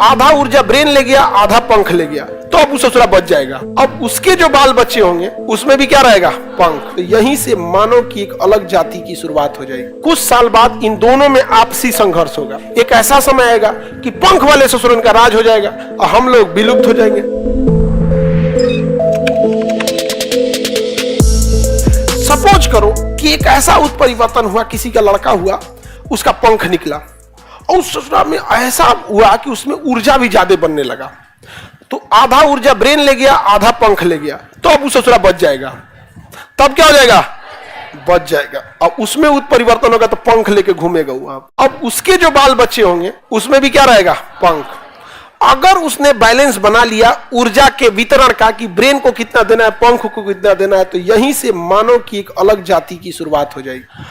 आधा ऊर्जा ब्रेन ले गया, आधा पंख ले गया, तो अब वो ससुरा बच जाएगा। अब उसके जो बाल बच्चे होंगे उसमें भी क्या रहेगा? पंख। तो यहीं से मानव की एक अलग जाति की शुरुआत हो जाएगी। कुछ साल बाद इन दोनों में आपसी संघर्ष होगा। एक ऐसा समय आएगा कि पंख वाले ससुरन का राज हो जाएगा और हम लोग विलुप्त हो जाएंगे। सपोज करो कि एक ऐसा उत्परिवर्तन हुआ, किसी का लड़का हुआ, उसका पंख निकला और उस ससुरा में ऐसा हुआ कि उसमें ऊर्जा भी ज्यादा बनने लगा। तो आधा ऊर्जा ब्रेन ले गया, आधा पंख ले गया, तो अब वो ससुरा बच जाएगा। तब क्या हो जाएगा? बच जाएगा। अब उसमें उत्परिवर्तन होगा तो पंख लेके घूमेगा वो। अब उसके जो बाल बच्चे होंगे उसमें भी क्या रहेगा? पंख। अगर उसने बैलेंस बना लिया ऊर्जा के वितरण का कि ब्रेन को कितना देना है, पंख को कितना देना है, तो यहीं से मानव की एक अलग जाति की शुरुआत हो जाएगी,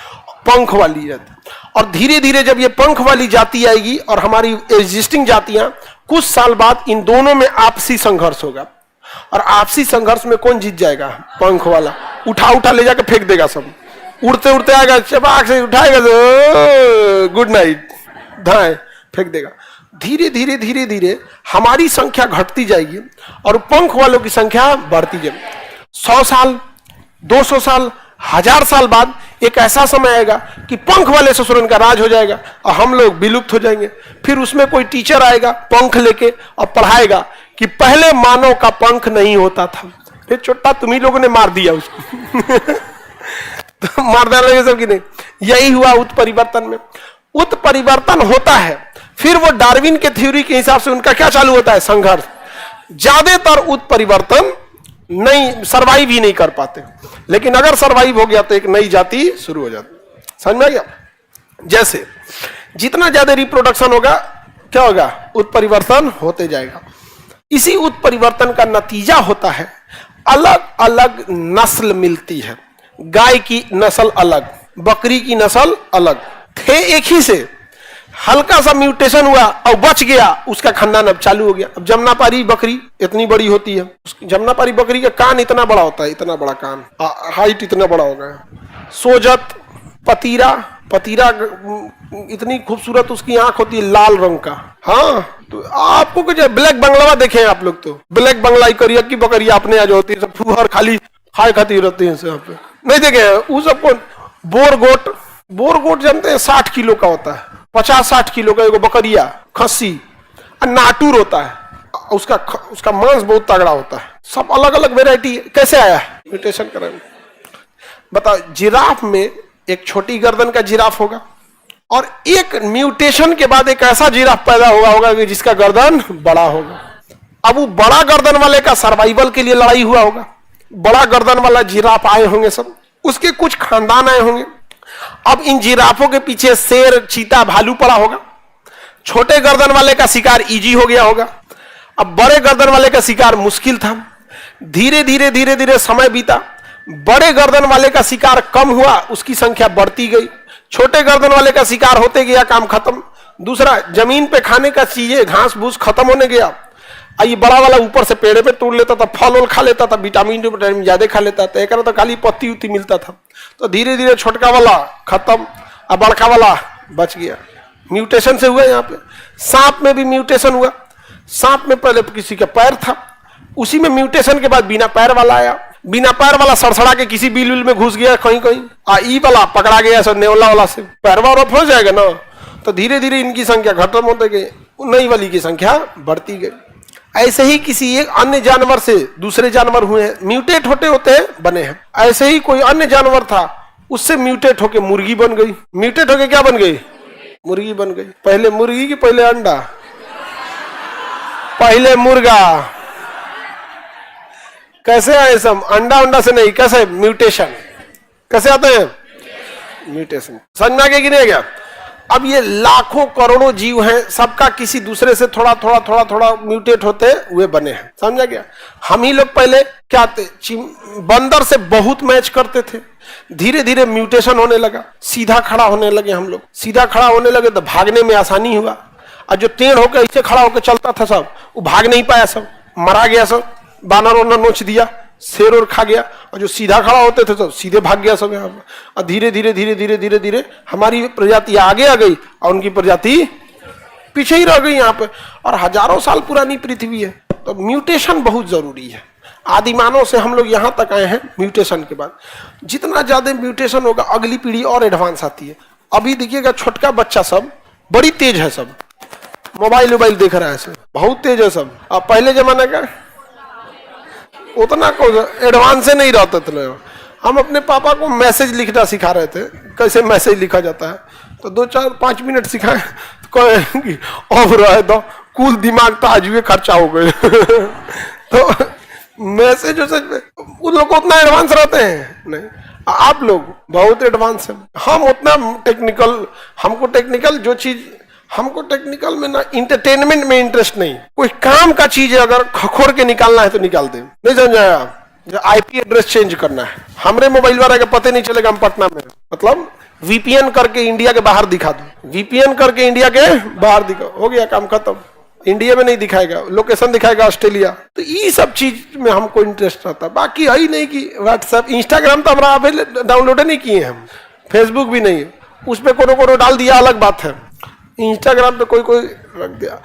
पंख वाली जाति। और धीरे धीरे जब ये पंख वाली जाति आएगी और हमारी एग्जिस्टिंग जातियां, कुछ साल बाद इन दोनों में आपसी संघर्ष होगा। और आपसी संघर्ष में कौन जीत जाएगा? पंख वाला। उठा उठा ले जाकर फेंक देगा, सब उड़ते उड़ते आएगा, चपाक से उठाएगा तो गुड नाइट, धाए फेंक देगा। धीरे धीरे धीरे धीरे हमारी संख्या घटती जाएगी और पंख वालों की संख्या बढ़ती जाएगी। 100 साल, 200 साल, 1000 साल बाद एक ऐसा समय आएगा कि पंख वाले ससुरन का राज हो जाएगा और हम लोग विलुप्त हो जाएंगे। फिर उसमें कोई टीचर आएगा पंख लेके और पढ़ाएगा कि पहले मानव का पंख नहीं होता था। ये छोटा तुम ही लोगों ने मार दिया उसको। तो मार डालेंगे सब कि नहीं? यही हुआ उत्परिवर्तन में। उत्परिवर्तन होता है, फिर वो डार्विन के थ्योरी के हिसाब से उनका क्या चालू होता है? संघर्ष। ज्यादातर उत्परिवर्तन नहीं सरवाइव ही नहीं कर पाते, लेकिन अगर सरवाइव हो गया तो एक नई जाति शुरू हो जाती। समझ में आ गया? जैसे जितना ज्यादा रिप्रोडक्शन होगा क्या होगा? उत्परिवर्तन होते जाएगा। इसी उत्परिवर्तन का नतीजा होता है अलग अलग नस्ल मिलती है। गाय की नस्ल अलग, बकरी की नस्ल अलग थे, एक ही से हल्का सा म्यूटेशन हुआ और बच गया, उसका खानदान अब चालू हो गया। अब जमुनापारी बकरी इतनी बड़ी होती है, जमुनापारी बकरी का कान इतना बड़ा होता है, इतना बड़ा कान, हाइट इतना बड़ा हो गया। सोजत, पतीरा, पतीरा इतनी खूबसूरत उसकी आंख होती है, लाल रंग का। हाँ, तो आपको कुछ ब्लैक बंगला देखे आप लोग, तो ब्लैक बंगला ही करिए की बकरी अपने यहाँ जो होती है सब फूहर खाली खाए खाती रहती है, यहाँ पे नहीं देखे हैं। वो सबको बोरगोट, बोरगोट जानते हैं 60 किलो का होता है, 50-60 किलो का एगो बकरिया खस्सी। नाटूर होता है, उसका मांस बहुत तगड़ा होता है। सब अलग अलग वेराइटी। कैसे आया? म्यूटेशन करें। बताओ, जिराफ में एक छोटी गर्दन का जिराफ होगा और एक म्यूटेशन के बाद एक ऐसा जिराफ पैदा होगा कि जिसका गर्दन बड़ा होगा। अब वो बड़ा गर्दन वाले का सर्वाइवल के लिए लड़ाई हुआ होगा, बड़ा गर्दन वाला जिराफ आए होंगे, सब उसके कुछ खानदान आए होंगे। अब इन जिराफों के पीछे शेर, चीता, भालू पड़ा होगा। छोटे गर्दन वाले का शिकार इजी हो गया होगा, अब बड़े गर्दन वाले का शिकार मुश्किल था। धीरे धीरे धीरे धीरे समय बीता, बड़े गर्दन वाले का शिकार कम हुआ, उसकी संख्या बढ़ती गई। छोटे गर्दन वाले का शिकार होते गया, काम खत्म। दूसरा, जमीन पे खाने का चीजें, घास भूस खत्म होने गया। ये बड़ा वाला ऊपर से पेड़े पे तोड़ लेता था, फल वल खा लेता था, विटामिन ज्यादा खा लेता था, एक तो खाली पत्ती उत्ती मिलता था। तो धीरे धीरे छोटका वाला खत्म और बड़का वाला बच गया। म्यूटेशन से हुआ। यहाँ पे सांप में भी म्यूटेशन हुआ। सांप में पहले किसी का पैर था, उसी में म्यूटेशन के बाद बिना पैर वाला आया। बिना पैर वाला सड़सड़ा के किसी बिल में घुस गया कहीं कहीं, ई वाला पकड़ा गया सब नेवला वाला से, पैरवा और फंस जाएगा ना। तो धीरे धीरे इनकी संख्या खत्म होते गई, नई वाली की संख्या बढ़ती गई। ऐसे ही किसी एक अन्य जानवर से दूसरे जानवर हुए हैं, म्यूटेट होते होते बने हैं। ऐसे ही कोई अन्य जानवर था, उससे म्यूटेट होके मुर्गी बन गई। म्यूटेट होके क्या बन गई? मुर्गी बन गई। पहले मुर्गी की पहले अंडा, पहले मुर्गा। कैसे आए सब? अंडा से नहीं, कैसे? म्यूटेशन। कैसे आते हैं? म्यूटेशन। समझ में आ गया कि नहीं गया? अब ये लाखों करोड़ों जीव हैं, सबका किसी दूसरे से थोड़ा थोड़ा थोड़ा थोड़ा म्यूटेट होते हुए बने हैं। समझा गया? हम ही लोग पहले क्या थे? बंदर से बहुत मैच करते थे, धीरे धीरे म्यूटेशन होने लगा, सीधा खड़ा होने लगे हम लोग। सीधा खड़ा होने लगे तो भागने में आसानी हुआ, और जो टेढ़ होकर ऐसे खड़ा होकर चलता था सब, वो भाग नहीं पाया, सब मरा गया, सब बानर वानर नोच दिया, शेर और खा गया। और जो सीधा खड़ा होते थे सब सीधे भाग गया सब यहाँ पर। और धीरे धीरे धीरे धीरे धीरे धीरे हमारी प्रजाति आगे आ गई और उनकी प्रजाति पीछे ही रह गई यहाँ पे, और हजारों साल पुरानी पृथ्वी है। तो म्यूटेशन बहुत जरूरी है। आदिमानव से हम लोग यहाँ तक आए हैं म्यूटेशन के बाद। जितना ज्यादा म्यूटेशन होगा अगली पीढ़ी और एडवांस आती है। अभी देखिएगा छोटका बच्चा सब बड़ी तेज है, सब मोबाइल देख रहा है, सब बहुत तेज है सब। अब पहले जमाने का उतना को एडवांस से नहीं रहते थे। हम अपने पापा को मैसेज लिखना सिखा रहे थे, कैसे मैसेज लिखा जाता है, तो 2-4-5 मिनट सिखाए तो अब रहे तो कुल दिमाग तो आज भी खर्चा हो गए। तो मैसेज उन लोग उतना एडवांस रहते हैं नहीं, आप लोग बहुत एडवांस हैं। हम उतना टेक्निकल, जो चीज हमको टेक्निकल में ना, इंटरटेनमेंट में इंटरेस्ट नहीं। कोई काम का चीज है अगर खखोर के निकालना है तो निकाल दे, नहीं समझाया आप। आईपी एड्रेस चेंज करना है, हमरे मोबाइल वाला के पता नहीं चलेगा हम पटना में, मतलब वीपीएन करके इंडिया के बाहर दिखा दो, वीपीएन करके इंडिया के बाहर दिखा, हो गया काम खत्म। इंडिया में नहीं दिखाएगा, लोकेशन दिखाएगा ऑस्ट्रेलिया। तो ये सब चीज में हमको इंटरेस्ट रहता है। बाकी है ही नहीं कि व्हाट्सएप, इंस्टाग्राम तो हमारा अभी डाउनलोड नहीं किए हम, फेसबुक भी नहीं, उस पर कोनो डाल दिया अलग बात है। इंस्टाग्राम पे कोई रख दिया।